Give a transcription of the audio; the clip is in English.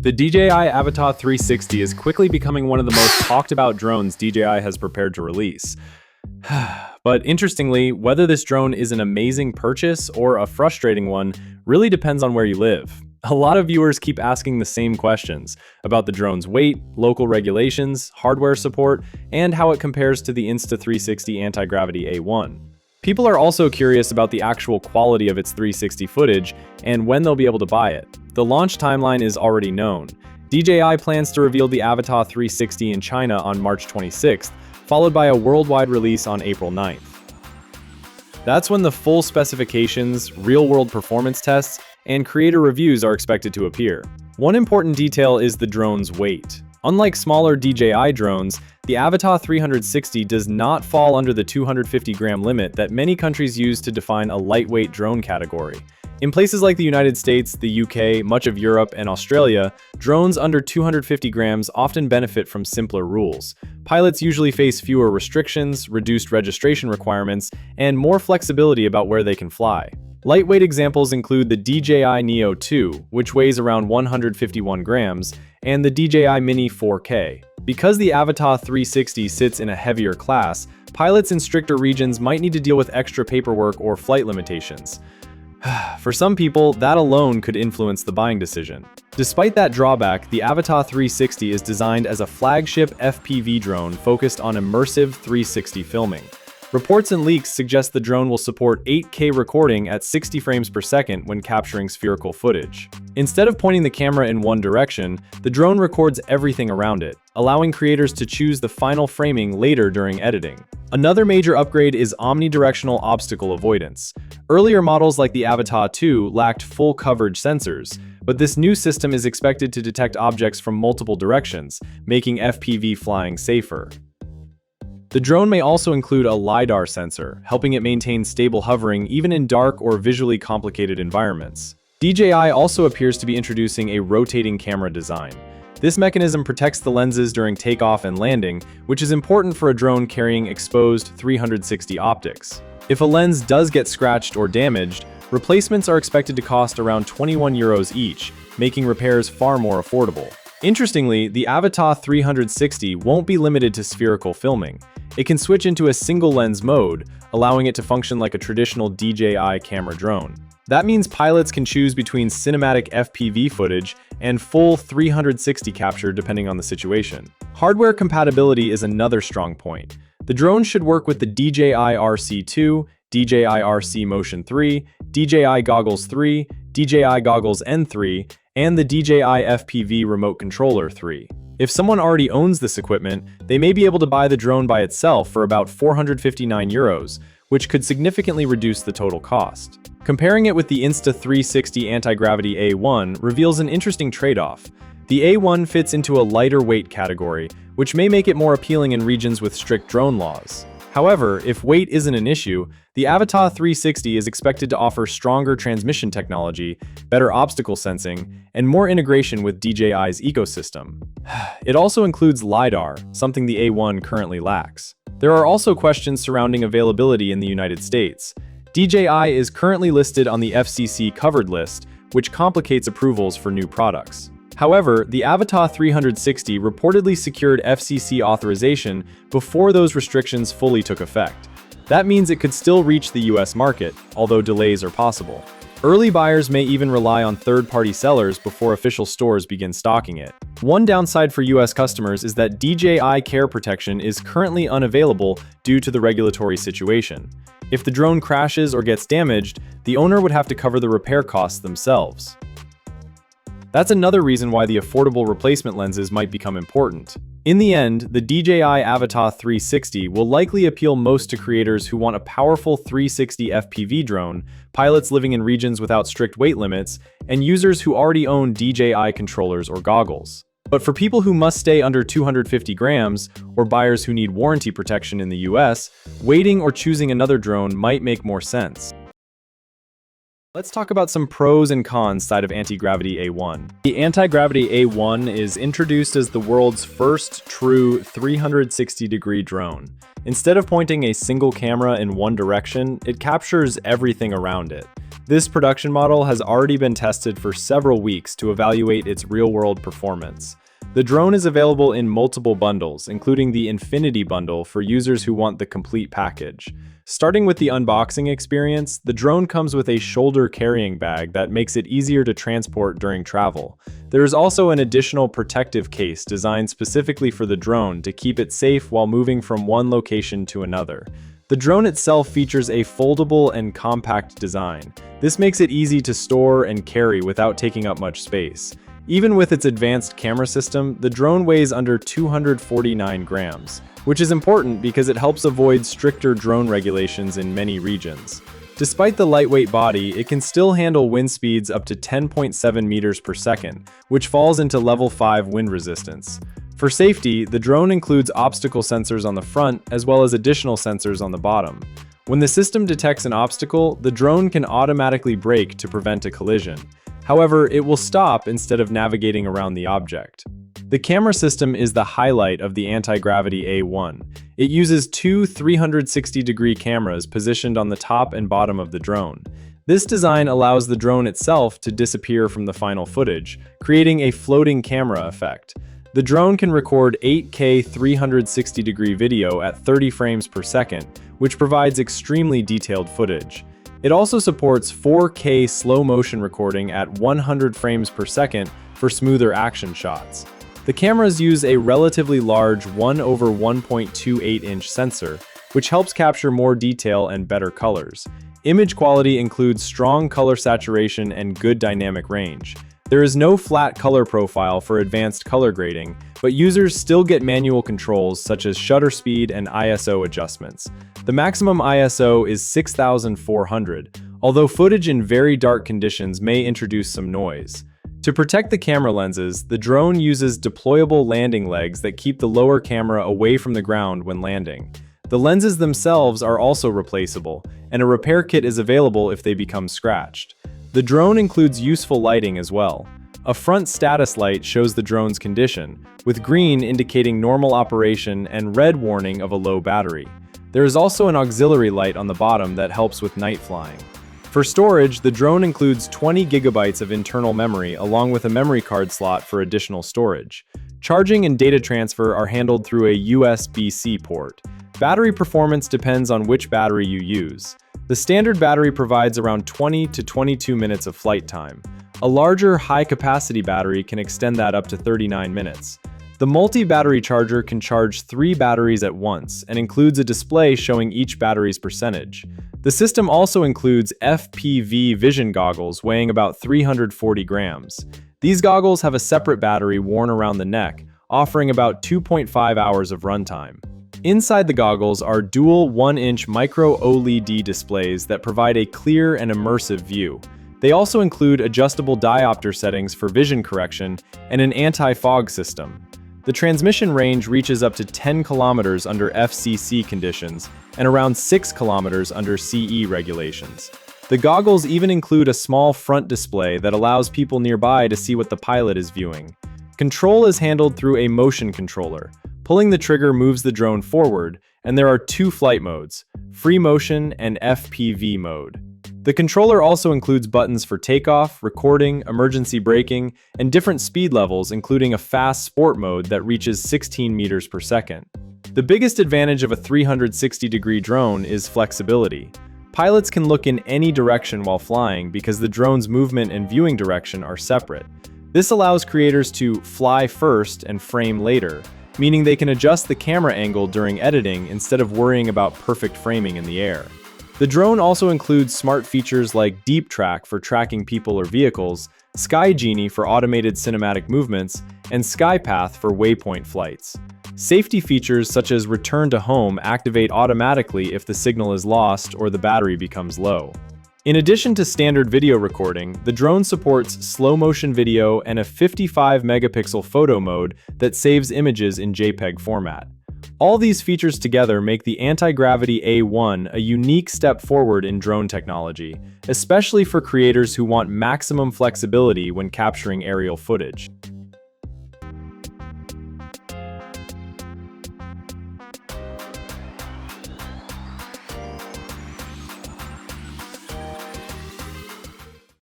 The DJI Avata 360 is quickly becoming one of the most talked about drones DJI has prepared to release. But interestingly, whether this drone is an amazing purchase or a frustrating one really depends on where you live. A lot of viewers keep asking the same questions about the drone's weight, local regulations, hardware support, and how it compares to the Insta360 Antigravity A1. People are also curious about the actual quality of its 360 footage and when they'll be able to buy it. The launch timeline is already known. DJI plans to reveal the Avata 360 in China on March 26th, followed by a worldwide release on April 9th. That's when the full specifications, real-world performance tests, and creator reviews are expected to appear. One important detail is the drone's weight. Unlike smaller DJI drones, the Avata 360 does not fall under the 250-gram limit that many countries use to define a lightweight drone category. In places like the United States, the UK, much of Europe, and Australia, drones under 250 grams often benefit from simpler rules. Pilots usually face fewer restrictions, reduced registration requirements, and more flexibility about where they can fly. Lightweight examples include the DJI Neo 2, which weighs around 151 grams, and the DJI Mini 4K. Because the Avata 360 sits in a heavier class, pilots in stricter regions might need to deal with extra paperwork or flight limitations. For some people, that alone could influence the buying decision. Despite that drawback, the Avata 360 is designed as a flagship FPV drone focused on immersive 360 filming. Reports and leaks suggest the drone will support 8K recording at 60 frames per second when capturing spherical footage. Instead of pointing the camera in one direction, the drone records everything around it, allowing creators to choose the final framing later during editing. Another major upgrade is omnidirectional obstacle avoidance. Earlier models like the Avata 2 lacked full coverage sensors, but this new system is expected to detect objects from multiple directions, making FPV flying safer. The drone may also include a LiDAR sensor, helping it maintain stable hovering even in dark or visually complicated environments. DJI also appears to be introducing a rotating camera design. This mechanism protects the lenses during takeoff and landing, which is important for a drone carrying exposed 360 optics. If a lens does get scratched or damaged, replacements are expected to cost around €21 each, making repairs far more affordable. Interestingly, the Avata 360 won't be limited to spherical filming. It can switch into a single lens mode, allowing it to function like a traditional DJI camera drone. That means pilots can choose between cinematic FPV footage and full 360 capture depending on the situation. Hardware compatibility is another strong point. The drone should work with the DJI RC2, DJI RC Motion 3, DJI Goggles 3, DJI Goggles N3, and the DJI FPV Remote Controller 3. If someone already owns this equipment, they may be able to buy the drone by itself for about €459, which could significantly reduce the total cost. Comparing it with the Insta360 Antigravity A1 reveals an interesting trade-off. The A1 fits into a lighter weight category, which may make it more appealing in regions with strict drone laws. However, if weight isn't an issue, the Avata 360 is expected to offer stronger transmission technology, better obstacle sensing, and more integration with DJI's ecosystem. It also includes LiDAR, something the A1 currently lacks. There are also questions surrounding availability in the United States. DJI is currently listed on the FCC covered list, which complicates approvals for new products. However, the Avata 360 reportedly secured FCC authorization before those restrictions fully took effect. That means it could still reach the US market, although delays are possible. Early buyers may even rely on third-party sellers before official stores begin stocking it. One downside for US customers is that DJI Care protection is currently unavailable due to the regulatory situation. If the drone crashes or gets damaged, the owner would have to cover the repair costs themselves. That's another reason why the affordable replacement lenses might become important. In the end, the DJI Avata 360 will likely appeal most to creators who want a powerful 360 FPV drone, pilots living in regions without strict weight limits, and users who already own DJI controllers or goggles. But for people who must stay under 250 grams, or buyers who need warranty protection in the US, waiting or choosing another drone might make more sense. Let's talk about some pros and cons side of Antigravity A1. The Antigravity A1 is introduced as the world's first true 360-degree drone. Instead of pointing a single camera in one direction, it captures everything around it. This production model has already been tested for several weeks to evaluate its real-world performance. The drone is available in multiple bundles, including the Infinity Bundle for users who want the complete package. Starting with the unboxing experience, the drone comes with a shoulder carrying bag that makes it easier to transport during travel. There is also an additional protective case designed specifically for the drone to keep it safe while moving from one location to another. The drone itself features a foldable and compact design. This makes it easy to store and carry without taking up much space. Even with its advanced camera system, the drone weighs under 249 grams, which is important because it helps avoid stricter drone regulations in many regions. Despite the lightweight body, it can still handle wind speeds up to 10.7 meters per second, which falls into level 5 wind resistance. For safety, the drone includes obstacle sensors on the front as well as additional sensors on the bottom. When the system detects an obstacle, the drone can automatically brake to prevent a collision. However, it will stop instead of navigating around the object. The camera system is the highlight of the Antigravity A1. It uses two 360-degree cameras positioned on the top and bottom of the drone. This design allows the drone itself to disappear from the final footage, creating a floating camera effect. The drone can record 8K 360-degree video at 30 frames per second, which provides extremely detailed footage. It also supports 4K slow-motion recording at 100 frames per second for smoother action shots. The cameras use a relatively large 1/1.28-inch sensor, which helps capture more detail and better colors. Image quality includes strong color saturation and good dynamic range. There is no flat color profile for advanced color grading, but users still get manual controls such as shutter speed and ISO adjustments. The maximum ISO is 6400, although footage in very dark conditions may introduce some noise. To protect the camera lenses, the drone uses deployable landing legs that keep the lower camera away from the ground when landing. The lenses themselves are also replaceable, and a repair kit is available if they become scratched. The drone includes useful lighting as well. A front status light shows the drone's condition, with green indicating normal operation and red warning of a low battery. There is also an auxiliary light on the bottom that helps with night flying. For storage, the drone includes 20 gigabytes of internal memory along with a memory card slot for additional storage. Charging and data transfer are handled through a USB-C port. Battery performance depends on which battery you use. The standard battery provides around 20 to 22 minutes of flight time. A larger, high-capacity battery can extend that up to 39 minutes. The multi-battery charger can charge 3 batteries at once and includes a display showing each battery's percentage. The system also includes FPV vision goggles weighing about 340 grams. These goggles have a separate battery worn around the neck, offering about 2.5 hours of runtime. Inside the goggles are dual 1-inch micro OLED displays that provide a clear and immersive view. They also include adjustable diopter settings for vision correction and an anti-fog system. The transmission range reaches up to 10 kilometers under FCC conditions and around 6 kilometers under CE regulations. The goggles even include a small front display that allows people nearby to see what the pilot is viewing. Control is handled through a motion controller. Pulling the trigger moves the drone forward, and there are 2 flight modes, free motion and FPV mode. The controller also includes buttons for takeoff, recording, emergency braking, and different speed levels, including a fast sport mode that reaches 16 meters per second. The biggest advantage of a 360-degree drone is flexibility. Pilots can look in any direction while flying because the drone's movement and viewing direction are separate. This allows creators to fly first and frame later, meaning they can adjust the camera angle during editing instead of worrying about perfect framing in the air. The drone also includes smart features like Deep Track for tracking people or vehicles, Sky Genie for automated cinematic movements, and SkyPath for waypoint flights. Safety features such as Return to Home activate automatically if the signal is lost or the battery becomes low. In addition to standard video recording, the drone supports slow-motion video and a 55-megapixel photo mode that saves images in JPEG format. All these features together make the Antigravity A1 a unique step forward in drone technology, especially for creators who want maximum flexibility when capturing aerial footage.